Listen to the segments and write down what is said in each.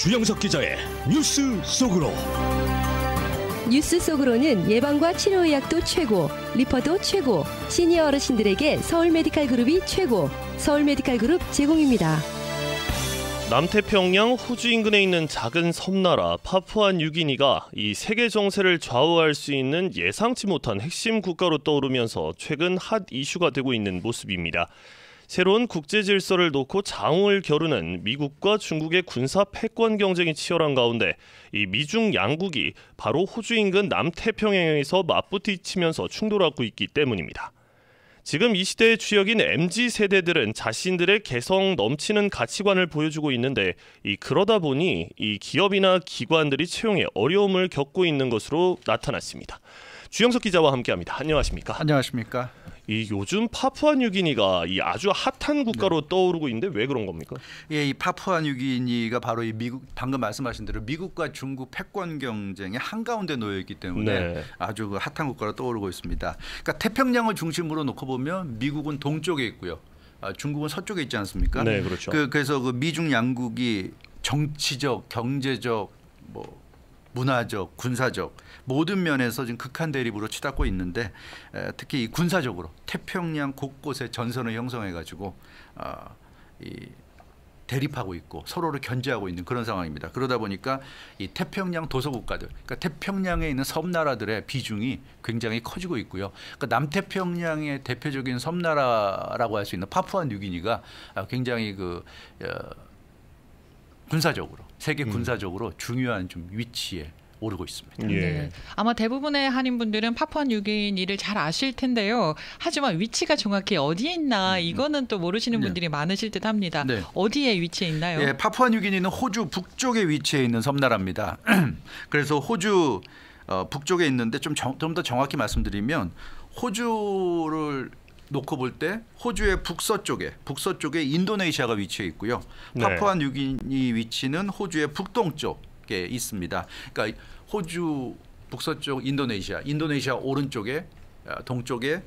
주영석 기자의 뉴스 속으로. 뉴스 속으로는 예방과 치료의학도 최고, 리퍼도 최고, 시니어 어르신들에게 서울메디칼그룹이 최고, 서울메디칼그룹 제공입니다. 남태평양 호주 인근에 있는 작은 섬나라 파푸아뉴기니가 이 세계 정세를 좌우할 수 있는 예상치 못한 핵심 국가로 떠오르면서 최근 핫 이슈가 되고 있는 모습입니다. 새로운 국제 질서를 놓고 장을 겨루는 미국과 중국의 군사 패권 경쟁이 치열한 가운데 이 미중 양국이 바로 호주 인근 남태평양에서 맞부딪히면서 충돌하고 있기 때문입니다. 지금 이 시대의 주역인 MZ세대들은 자신들의 개성 넘치는 가치관을 보여주고 있는데 그러다 보니 이 기업이나 기관들이 채용에 어려움을 겪고 있는 것으로 나타났습니다. 주영석 기자와 함께합니다. 안녕하십니까? 안녕하십니까? 요즘 파푸아뉴기니가 아주 핫한 국가로 떠오르고 있는데 왜 그런 겁니까? 예, 이 파푸아뉴기니가 바로 이 미국 방금 말씀하신 대로 미국과 중국 패권 경쟁의 한가운데 놓여 있기 때문에 아주 그 핫한 국가로 떠오르고 있습니다. 그러니까 태평양을 중심으로 놓고 보면 미국은 동쪽에 있고요, 중국은 서쪽에 있지 않습니까? 네, 그렇죠. 그래서 그 미중 양국이 정치적, 경제적, 문화적, 군사적 모든 면에서 지금 극한 대립으로 치닫고 있는데 특히 이 군사적으로 태평양 곳곳에 전선을 형성해가지고 대립하고 있고 서로를 견제하고 있는 그런 상황입니다. 그러다 보니까 이 태평양 도서국가들, 그러니까 태평양에 있는 섬나라들의 비중이 굉장히 커지고 있고요. 그러니까 남태평양의 대표적인 섬나라라고 할 수 있는 파푸아뉴기니가 굉장히 군사적으로 세계 군사적으로 중요한 좀 위치에 오르고 있습니다. 예. 네. 아마 대부분의 한인분들은 파푸아뉴기니를 잘 아실 텐데요. 하지만 위치가 정확히 어디에 있나 이거는 또 모르시는 분들이 많으실 듯합니다. 네. 어디에 위치해 있나요? 예, 파푸아뉴기니는 호주 북쪽에 위치해 있는 섬나라입니다. 그래서 호주 북쪽에 있는데 좀 더 정확히 말씀드리면 호주를 놓고 볼 때 호주의 북서쪽에 인도네시아가 위치해 있고요. 파푸아뉴기니 위치는 호주의 북동쪽에 있습니다. 그러니까 호주 북서쪽 인도네시아 오른쪽에 동쪽에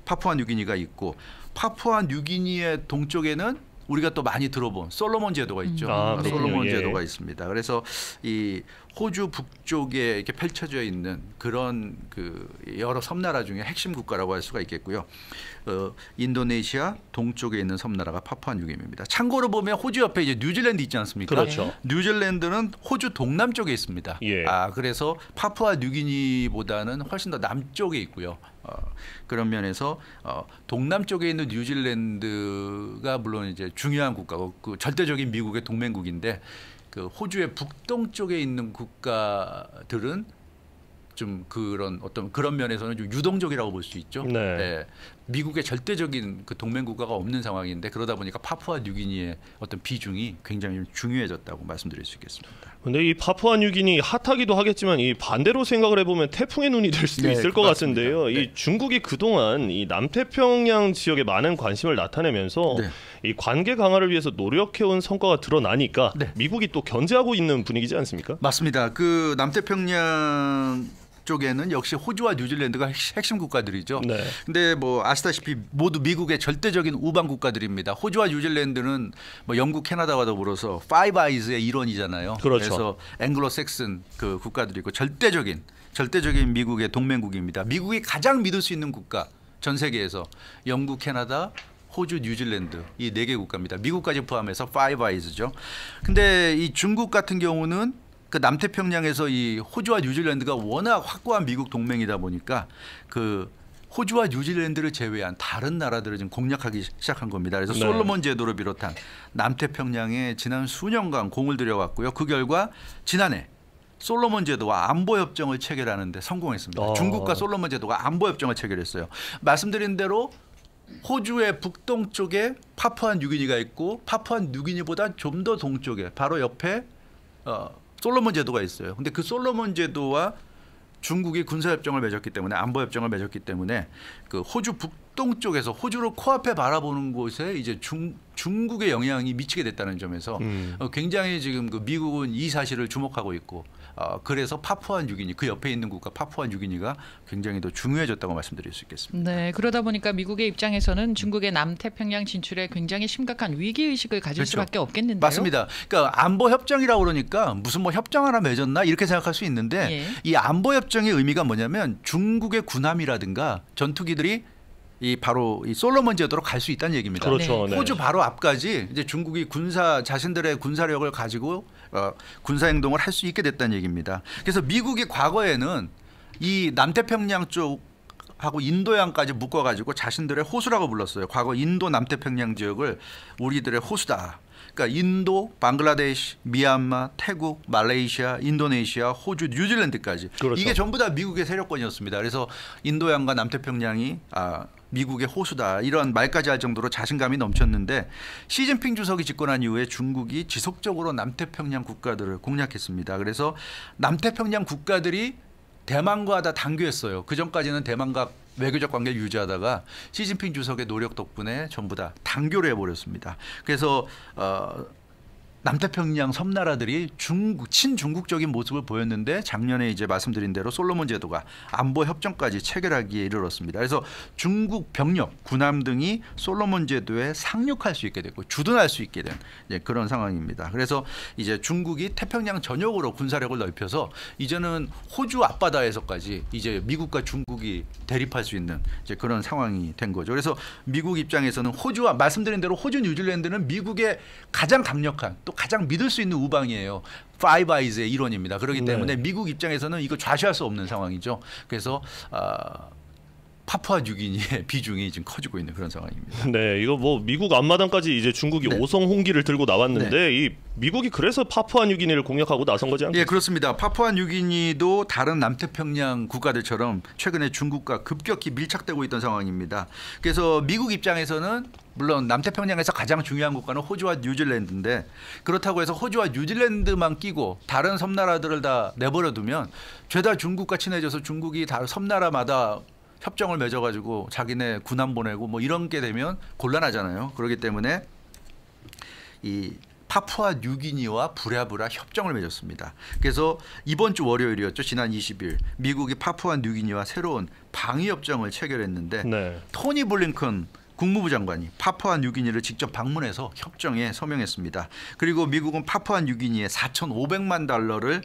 파푸아뉴기니가 있고, 파푸아뉴기니의 동쪽에는 우리가 또 많이 들어본 솔로몬 제도가 있죠. 솔로몬 제도가 있습니다. 그래서 이 호주 북쪽에 이렇게 펼쳐져 있는 그런 여러 섬나라 중에 핵심 국가라고 할 수가 있겠고요. 인도네시아 동쪽에 있는 섬나라가 파푸아뉴기니입니다. 참고로 보면 호주 옆에 이제 뉴질랜드 있지 않습니까? 그렇죠. 뉴질랜드는 호주 동남쪽에 있습니다. 예. 그래서 파푸아뉴기니보다는 훨씬 더 남쪽에 있고요. 그런 면에서 동남쪽에 있는 뉴질랜드가 물론 이제 중요한 국가고 절대적인 미국의 동맹국인데 호주의 북동쪽에 있는 국가들은 좀 그런 면에서는 좀 유동적이라고 볼 수 있죠. 네. 미국의 절대적인 동맹 국가가 없는 상황인데 그러다 보니까 파푸아뉴기니의 어떤 비중이 굉장히 중요해졌다고 말씀드릴 수 있겠습니다. 근데 이 파푸아뉴기니 핫하기도 하겠지만 이 반대로 생각을 해보면 태풍의 눈이 될 수도 있을 것 같은데요. 이 중국이 그동안 이 남태평양 지역에 많은 관심을 나타내면서 이 관계 강화를 위해서 노력해온 성과가 드러나니까 미국이 또 견제하고 있는 분위기지 않습니까? 맞습니다. 남태평양 쪽에는 역시 호주와 뉴질랜드가 핵심 국가들이죠. 근데 아시다시피 모두 미국의 절대적인 우방 국가들입니다. 호주와 뉴질랜드는 영국, 캐나다와 더불어서 파이브 아이즈의 일원이잖아요. 그렇죠. 그래서 앵글로색슨 국가들이고 절대적인 미국의 동맹국입니다. 미국이 가장 믿을 수 있는 국가 전 세계에서 영국, 캐나다, 호주, 뉴질랜드 이 4개 국가입니다. 미국까지 포함해서 파이브 아이즈죠. 근데 이 중국 같은 경우는 남태평양에서 이 호주와 뉴질랜드가 워낙 확고한 미국 동맹이다 보니까 호주와 뉴질랜드를 제외한 다른 나라들을 지금 공략하기 시작한 겁니다. 그래서 솔로몬 제도를 비롯한 남태평양에 지난 수년간 공을 들여왔고요. 그 결과 지난해 솔로몬 제도와 안보 협정을 체결하는 데 성공했습니다. 중국과 솔로몬 제도가 안보 협정을 체결했어요. 말씀드린 대로 호주의 북동쪽에 파푸아뉴기니가 있고 파푸아뉴기니보다 좀 더 동쪽에 바로 옆에 솔로몬 제도가 있어요. 근데 그 솔로몬 제도와 중국이 군사협정을 맺었기 때문에 안보협정을 맺었기 때문에 호주 북동쪽에서 호주를 코앞에 바라보는 곳에 이제 중국의 영향이 미치게 됐다는 점에서 굉장히 지금 그 미국은 이 사실을 주목하고 있고 그래서 파푸아뉴기니 그 옆에 있는 국가 파푸아뉴기니가 굉장히 더 중요해졌다고 말씀드릴 수 있겠습니다. 네, 그러다 보니까 미국의 입장에서는 중국의 남태평양 진출에 굉장히 심각한 위기 의식을 가질 그렇죠. 수밖에 없겠는데요. 맞습니다. 그러니까 안보 협정이라고 그러니까 무슨 뭐 협정 하나 맺었나 이렇게 생각할 수 있는데 예. 이 안보 협정의 의미가 뭐냐면 중국의 군함이라든가 전투기들이 이 바로 이 솔로몬 제도로 갈 수 있다는 얘기입니다. 그렇죠. 네. 호주 바로 앞까지 이제 중국이 자신들의 군사력을 가지고 군사 행동을 할 수 있게 됐다는 얘기입니다. 그래서 미국이 과거에는 이 남태평양 쪽하고 인도양까지 묶어가지고 자신들의 호수라고 불렀어요. 과거 인도 남태평양 지역을 우리들의 호수다. 그러니까 인도, 방글라데시, 미얀마, 태국, 말레이시아, 인도네시아, 호주, 뉴질랜드까지 그렇죠. 이게 전부 다 미국의 세력권이었습니다. 그래서 인도양과 남태평양이 미국의 호수다 이런 말까지 할 정도로 자신감이 넘쳤는데 시진핑 주석이 집권한 이후에 중국이 지속적으로 남태평양 국가들을 공략했습니다. 그래서 남태평양 국가들이 대만과 다 단교했어요. 그 전까지는 대만과 외교적 관계를 유지하다가 시진핑 주석의 노력 덕분에 전부 다 단교를 해버렸습니다. 그래서 남태평양 섬나라들이 친중국적인 모습을 보였는데 작년에 이제 말씀드린 대로 솔로몬 제도가 안보 협정까지 체결하기에 이르렀습니다. 그래서 중국 병력, 군함 등이 솔로몬 제도에 상륙할 수 있게 됐고 주둔할 수 있게 된 그런 상황입니다. 그래서 이제 중국이 태평양 전역으로 군사력을 넓혀서 이제는 호주 앞바다에서까지 이제 미국과 중국이 대립할 수 있는 이제 그런 상황이 된 거죠. 그래서 미국 입장에서는 호주와 말씀드린 대로 호주, 뉴질랜드는 미국의 가장 강력한 또 가장 믿을 수 있는 우방이에요. 파이브 아이즈의 일원입니다. 그렇기 때문에 미국 입장에서는 이거 좌시할 수 없는 상황이죠. 그래서 파푸아뉴기니의 비중이 지금 커지고 있는 그런 상황입니다. 네, 이거 뭐 미국 앞마당까지 이제 중국이 네. 오성 홍기를 들고 나왔는데 이 미국이 그래서 파푸아뉴기니를 공략하고 나선 거지 않습니까? 예, 그렇습니다. 파푸아뉴기니도 다른 남태평양 국가들처럼 최근에 중국과 급격히 밀착되고 있던 상황입니다. 그래서 미국 입장에서는 물론 남태평양에서 가장 중요한 국가는 호주와 뉴질랜드인데 그렇다고 해서 호주와 뉴질랜드만 끼고 다른 섬나라들을 다 내버려두면 죄다 중국과 친해져서 중국이 다 섬나라마다 협정을 맺어가지고 자기네 군함 보내고 뭐 이런 게 되면 곤란하잖아요. 그렇기 때문에 이 파푸아뉴기니와 부랴부랴 협정을 맺었습니다. 그래서 이번 주 월요일이었죠. 지난 20일 미국이 파푸아뉴기니와 새로운 방위협정을 체결했는데 네. 토니 블링컨 국무부 장관이 파푸아뉴기니를 직접 방문해서 협정에 서명했습니다. 그리고 미국은 파푸아뉴기니에 4,500만 달러를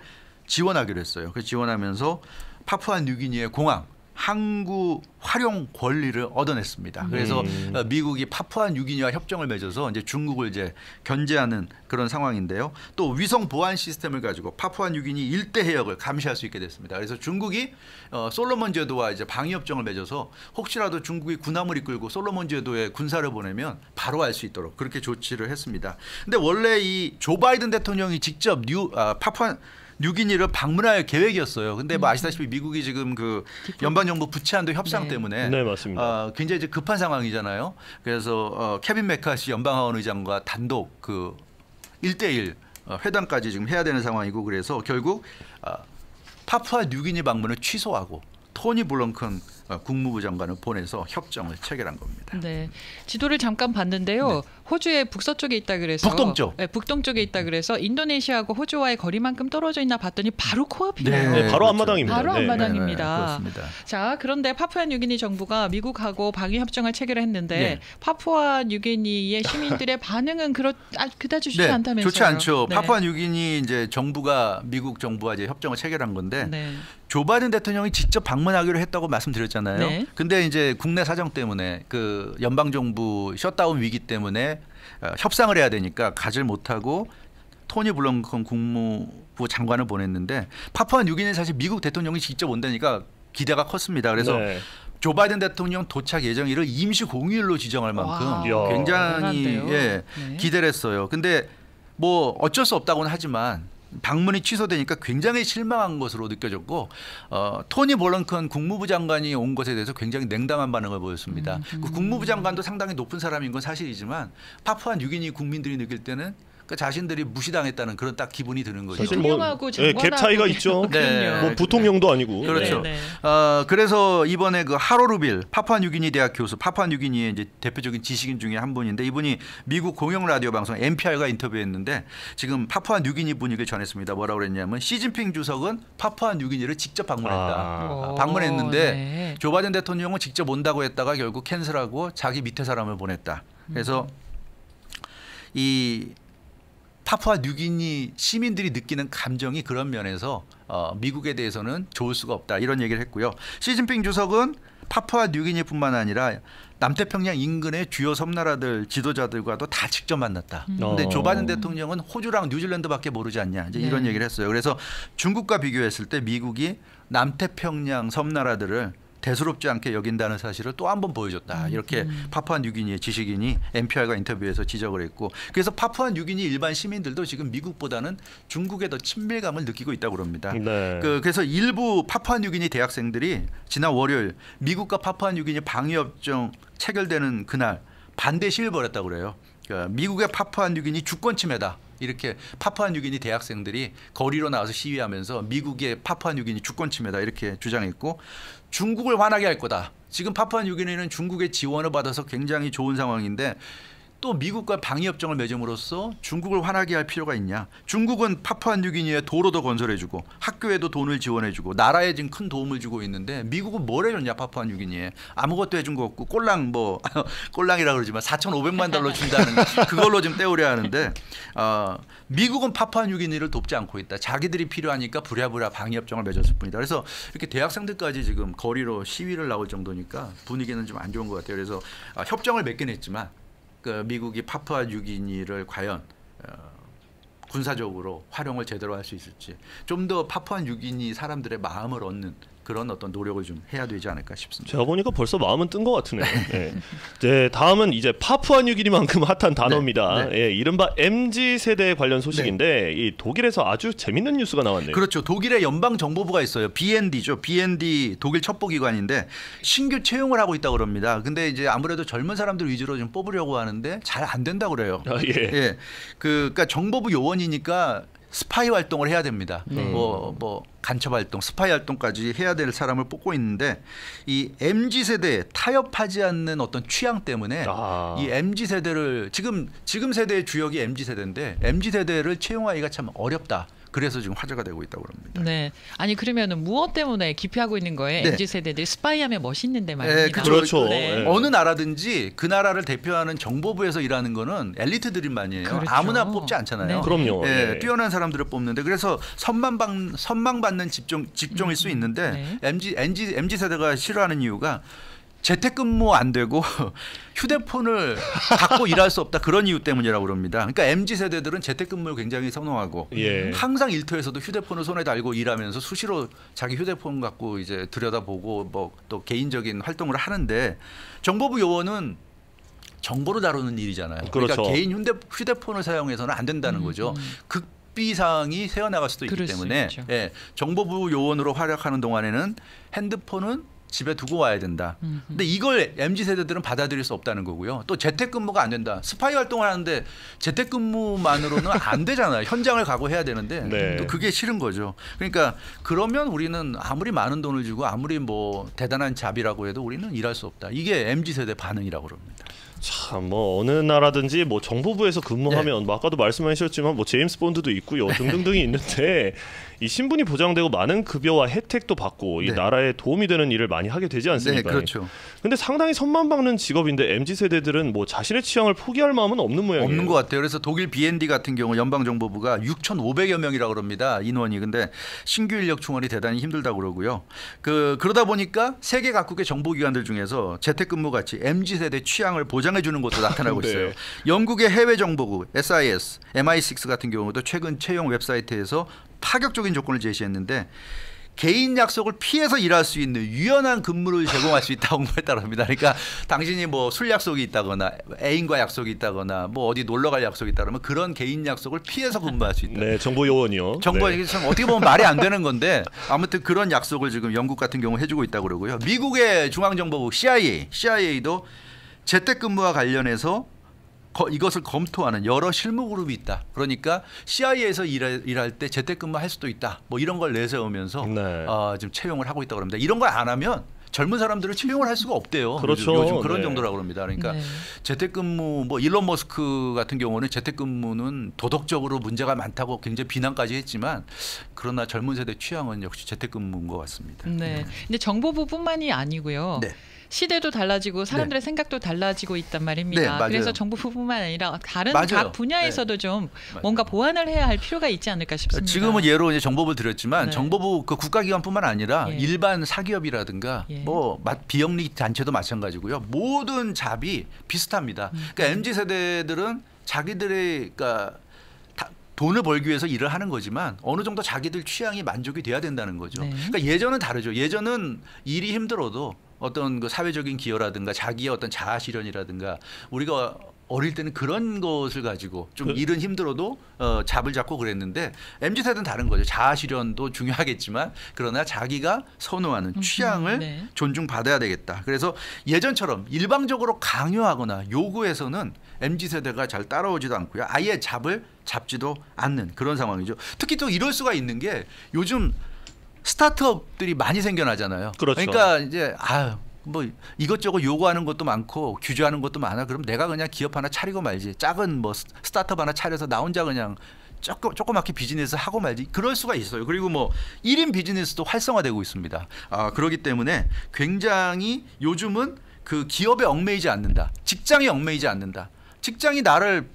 지원하기로 했어요. 그 지원하면서 파푸아뉴기니의 공항 항구 활용 권리를 얻어냈습니다. 그래서 미국이 파푸아뉴기니와 협정을 맺어서 이제 중국을 이제 견제하는 그런 상황인데요. 또 위성 보안 시스템을 가지고 파푸아뉴기니 일대 해역을 감시할 수 있게 됐습니다. 그래서 중국이 솔로몬 제도와 이제 방위 협정을 맺어서 혹시라도 중국이 군함을 이끌고 솔로몬 제도에 군사를 보내면 바로 알 수 있도록 그렇게 조치를 했습니다. 근데 원래 이 조 바이든 대통령이 직접 뉴기니를 방문할 계획이었어요. 근데 뭐 아시다시피 미국이 지금 그 연방정부 부채한도 협상 때문에 네, 맞습니다. 굉장히 이제 급한 상황이잖아요. 그래서 케빈 메카시 연방하원 의장과 단독 그 1대1 회담까지 지금 해야 되는 상황이고 그래서 결국 파푸아뉴기니 방문을 취소하고 토니 블링컨 국무부 장관을 보내서 협정을 체결한 겁니다. 네, 지도를 잠깐 봤는데요. 네. 호주의 북서쪽에 있다 그래서 북동쪽. 네, 북동쪽에 있다 그래서 인도네시아하고 호주와의 거리만큼 떨어져 있나 봤더니 바로 코앞이네요. 네, 바로 그렇죠. 앞마당입니다. 바로 네. 앞마당입니다. 그렇습니다. 자, 그런데 파푸아뉴기니 정부가 미국하고 방위 협정을 체결했는데 네. 파푸아뉴기니의 시민들의 반응은 그다지 좋지 않다면서요. 좋지 않죠. 네. 파푸아뉴기니 이제 정부가 미국 정부와 이제 협정을 체결한 건데 네. 조 바이든 대통령이 직접 방문하기로 했다고 말씀드렸잖아요. 네. 근데 이제 국내 사정 때문에 그 연방 정부 셧다운 위기 때문에 협상을 해야 되니까 가질 못하고 토니 블링컨 국무부 장관을 보냈는데 파푸아뉴기니는 사실 미국 대통령이 직접 온다니까 기대가 컸습니다. 그래서 네. 조 바이든 대통령 도착 예정일을 임시 공휴일로 지정할 만큼 와, 굉장히 대단한데요. 기대를 했어요. 근데 뭐 어쩔 수 없다고는 하지만 방문이 취소되니까 굉장히 실망한 것으로 느껴졌고 토니 블링컨 국무부 장관이 온 것에 대해서 굉장히 냉담한 반응을 보였습니다. 그 국무부 장관도 상당히 높은 사람인 건 사실이지만 파푸아뉴기니 국민들이 느낄 때는 그러니까 자신들이 무시당했다는 그런 딱 기분이 드는 거죠. 사실 대통령하고 예, 갭 차이가 있죠. 네. 뭐 보통령도 아니고. 그렇죠. 네. 그래서 이번에 그 하로르빌 파푸아뉴기니 대학 교수, 파푸아뉴기니의 이제 대표적인 지식인 중에 한 분인데 이분이 미국 공영 라디오 방송 NPR과 인터뷰했는데 지금 파푸아뉴기니 분위기를 전했습니다. 뭐라고 그랬냐면 시진핑 주석은 파푸아뉴기니를 직접 방문했다. 방문했는데 네. 조 바이든 대통령은 직접 온다고 했다가 결국 캔슬하고 자기 밑에 사람을 보냈다. 그래서 이 파푸아뉴기니 시민들이 느끼는 감정이 그런 면에서 미국에 대해서는 좋을 수가 없다 이런 얘기를 했고요. 시진핑 주석은 파푸아뉴기니뿐만 아니라 남태평양 인근의 주요 섬나라들 지도자들과도 다 직접 만났다. 그런데 조 바이든 대통령은 호주랑 뉴질랜드밖에 모르지 않냐 이제 이런 얘기를 했어요. 그래서 중국과 비교했을 때 미국이 남태평양 섬나라들을 대수롭지 않게 여긴다는 사실을 또 한 번 보여줬다. 이렇게 파푸아뉴기니의 지식인이 NPR과 인터뷰에서 지적을 했고 그래서 파푸아뉴기니 일반 시민들도 지금 미국보다는 중국에 더 친밀감을 느끼고 있다고 그럽니다. 네. 그래서 일부 파푸아뉴기니 대학생들이 지난 월요일 미국과 파푸아뉴기니 방위협정 체결되는 그날 반대 시위를 벌였다고 그래요. 그러니까 미국의 파푸아뉴기니 주권 침해다. 이렇게 파푸아뉴기니 대학생들이 거리로 나와서 시위하면서 미국의 파푸아뉴기니 주권 침해다 이렇게 주장했고 중국을 화나게 할 거다. 지금 파푸아뉴기니는 중국의 지원을 받아서 굉장히 좋은 상황인데 또 미국과 방위협정을 맺음으로써 중국을 화나게 할 필요가 있냐. 중국은 파푸아뉴기니에 도로도 건설해주고 학교에도 돈을 지원해주고 나라에 지금 큰 도움을 주고 있는데 미국은 뭘 해줬냐 파푸아뉴기니에. 아무것도 해준 거 없고 꼴랑 뭐 꼴랑이라 그러지만 4,500만 달러 준다는 그걸로 좀 때우려 하는데 미국은 파푸아뉴기니를 돕지 않고 있다. 자기들이 필요하니까 부랴부랴 방위협정을 맺었을 뿐이다. 그래서 이렇게 대학생들까지 지금 거리로 시위를 나올 정도니까 분위기는 좀 안 좋은 것 같아요. 그래서 협정을 맺긴 했지만 그 미국이 파푸아뉴기니를 과연 군사적으로 활용을 제대로 할 수 있을지 좀 더 파푸아뉴기니 사람들의 마음을 얻는 그런 어떤 노력을 좀 해야 되지 않을까 싶습니다. 제가 보니까 벌써 마음은 뜬 것 같으네요. 네. 이제 다음은 이제 파푸아뉴기니만큼 핫한 단어입니다. 네. 예, 이른바 MZ 세대 관련 소식인데 이 독일에서 아주 재밌는 뉴스가 나왔네요. 그렇죠. 독일의 연방 정보부가 있어요. BND죠. BND 독일 첩보기관인데 신규 채용을 하고 있다고 그럽니다. 근데 이제 아무래도 젊은 사람들 위주로 좀 뽑으려고 하는데 잘 안 된다고 그래요. 예. 그러니까 정보부 요원이니까 스파이 활동을 해야 됩니다. 뭐 간첩 활동, 스파이 활동까지 해야 될 사람을 뽑고 있는데 이 MZ 세대에 타협하지 않는 어떤 취향 때문에 이 MZ 세대를 지금 세대의 주역이 MZ 세대인데 MZ 세대를 채용하기가 참 어렵다. 그래서 지금 화제가 되고 있다고 합니다. 네. 아니 그러면은 무엇 때문에 기피하고 있는 거예요? 네. MZ 세대들이 스파이하면 멋있는데 말입니다. 그렇죠. 네. 어느 나라든지 그 나라를 대표하는 정보부에서 일하는 거는 엘리트들만이에요. 그렇죠. 아무나 뽑지 않잖아요. 네. 그럼요. 예, 뛰어난 사람들을 뽑는데 그래서 선망받는 직종일 수 있는데 MZ 세대가 싫어하는 이유가 재택근무 안 되고 휴대폰을 갖고 일할 수 없다 그런 이유 때문이라고 그럽니다. 그러니까 MZ 세대들은 재택근무를 굉장히 선호하고 항상 일터에서도 휴대폰을 손에 달고 일하면서 수시로 자기 휴대폰 갖고 이제 들여다보고 뭐 또 개인적인 활동을 하는데 정보부 요원은 정보를 다루는 일이잖아요. 그렇죠. 그러니까 개인 휴대폰을 사용해서는 안 된다는 거죠. 극비 사항이 새어나갈 수도 있기 때문에 정보부 요원으로 활약하는 동안에는 핸드폰은 집에 두고 와야 된다. 근데 이걸 MZ 세대들은 받아들일 수 없다는 거고요. 또 재택근무가 안 된다. 스파이 활동을 하는데 재택근무만으로는 안 되잖아요. 현장을 가고 해야 되는데 또 그게 싫은 거죠. 그러니까 그러면 우리는 아무리 많은 돈을 주고 아무리 뭐 대단한 잡이라고 해도 우리는 일할 수 없다. 이게 MZ 세대 반응이라고 그럽니다. 참 뭐 어느 나라든지 뭐 정보부에서 근무하면 뭐 아까도 말씀하셨지만 뭐 제임스 본드도 있고요 등등등이 있는데 이 신분이 보장되고 많은 급여와 혜택도 받고 이 나라에 도움이 되는 일을 많이 하게 되지 않습니까? 네, 그렇죠. 근데 상당히 선망받는 직업인데 MZ 세대들은 뭐 자신의 취향을 포기할 마음은 없는 모양이에요. 없는 것 같아요. 그래서 독일 BND 같은 경우 연방정보부가 6,500여 명이라고 그럽니다. 인원이. 근데 신규 인력 충원이 대단히 힘들다고 그러고요. 그러다 보니까 세계 각국의 정보기관들 중에서 재택근무 같이 MZ 세대 취향을 보장해 주는 것도 나타나고 있어요. 영국의 해외 정보국 SIS, MI6 같은 경우도 최근 채용 웹사이트에서 파격적인 조건을 제시했는데 개인 약속을 피해서 일할 수 있는 유연한 근무를 제공할 수 있다고 홍보했다고 합니다. 그러니까 당신이 뭐 술 약속이 있다거나 애인과 약속이 있다거나 뭐 어디 놀러 갈 약속이 있다 그러면 그런 개인 약속을 피해서 근무할 수 있다. 네, 정보 요원이요. 정보는 참 어떻게 보면 말이 안 되는 건데 아무튼 그런 약속을 지금 영국 같은 경우 해주고 있다고 그러고요. 미국의 중앙정보국 CIA도 재택근무와 관련해서 이것을 검토하는 여러 실무 그룹이 있다. 그러니까 CIA에서 일할 때 재택근무할 수도 있다. 뭐 이런 걸 내세우면서 네. 지금 채용을 하고 있다고 합니다. 이런 걸 안 하면 젊은 사람들을 채용을 할 수가 없대요. 그렇죠. 요즘 그런 네. 정도라고 합니다. 그러니까 네. 재택근무 뭐 일론 머스크 같은 경우는 재택근무는 도덕적으로 문제가 많다고 굉장히 비난까지 했지만 그러나 젊은 세대 취향은 역시 재택근무인 것 같습니다. 네. 근데 정보부뿐만이 아니고요. 네. 시대도 달라지고 사람들의 생각도 달라지고 있단 말입니다. 네, 맞아요. 그래서 정보부뿐만 아니라 다른 맞아요. 각 분야에서도 좀 뭔가 보완을 해야 할 필요가 있지 않을까 싶습니다. 지금은 예로 이제 정보부를 드렸지만 네. 정보부 그 국가기관뿐만 아니라 예. 일반 사기업이라든가 예. 뭐 비영리 단체도 마찬가지고요. 모든 잡이 비슷합니다. 그러니까 MZ 세대들은 자기들의 그러니까 돈을 벌기 위해서 일을 하는 거지만 어느 정도 자기들 취향이 만족이 돼야 된다는 거죠. 네. 그러니까 예전은 다르죠. 예전은 일이 힘들어도 어떤 그 사회적인 기여라든가 자기의 어떤 자아 실현이라든가 우리가 어릴 때는 그런 것을 가지고 좀 일은 힘들어도 잡을 잡고 그랬는데 MZ 세대는 다른 거죠. 자아 실현도 중요하겠지만 그러나 자기가 선호하는 취향을 네. 존중받아야 되겠다. 그래서 예전처럼 일방적으로 강요하거나 요구해서는 MZ 세대가 잘 따라오지도 않고요. 아예 잡지도 않는 그런 상황이죠. 특히 또 이럴 수가 있는 게 요즘 스타트업들이 많이 생겨나잖아요. 그렇죠. 그러니까 이제 뭐 이것저것 요구하는 것도 많고 규제하는 것도 많아. 그럼 내가 그냥 기업 하나 차리고 말지. 작은 뭐 스타트업 하나 차려서 나 혼자 그냥 조그맣게 비즈니스 하고 말지. 그럴 수가 있어요. 그리고 뭐 1인 비즈니스도 활성화되고 있습니다. 그렇기 때문에 굉장히 요즘은 그 기업에 얽매이지 않는다. 직장에 얽매이지 않는다. 직장이 나를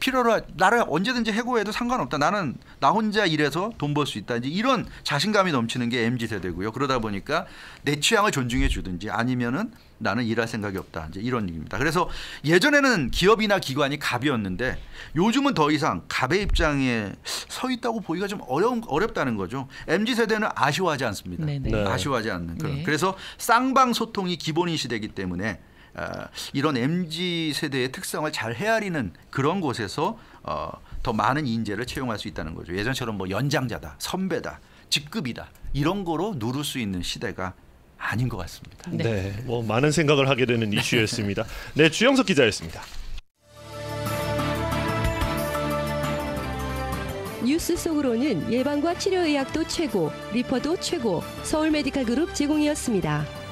언제든지 해고해도 상관없다. 나는 나 혼자 일해서 돈 벌 수 있다. 이제 이런 자신감이 넘치는 게 MZ 세대고요. 그러다 보니까 내 취향을 존중해 주든지 아니면은 나는 일할 생각이 없다. 이제 이런 얘기입니다. 그래서 예전에는 기업이나 기관이 갑이었는데 요즘은 더 이상 갑의 입장에 서 있다고 보기가 좀 어렵다는 거죠. MZ 세대는 아쉬워하지 않습니다. 네네. 네. 아쉬워하지 않는 그런. 네. 그래서 쌍방 소통이 기본인 시대이기 때문에 이런 MZ 세대의 특성을 잘 헤아리는 그런 곳에서 더 많은 인재를 채용할 수 있다는 거죠. 예전처럼 뭐 연장자다, 선배다, 직급이다 이런 거로 누를 수 있는 시대가 아닌 것 같습니다. 네, 뭐 많은 생각을 하게 되는 이슈였습니다. 네, 주영석 기자였습니다. 뉴스 속으로는 예방과 치료의학도 최고, 리퍼도 최고, 서울 메디칼 그룹 제공이었습니다.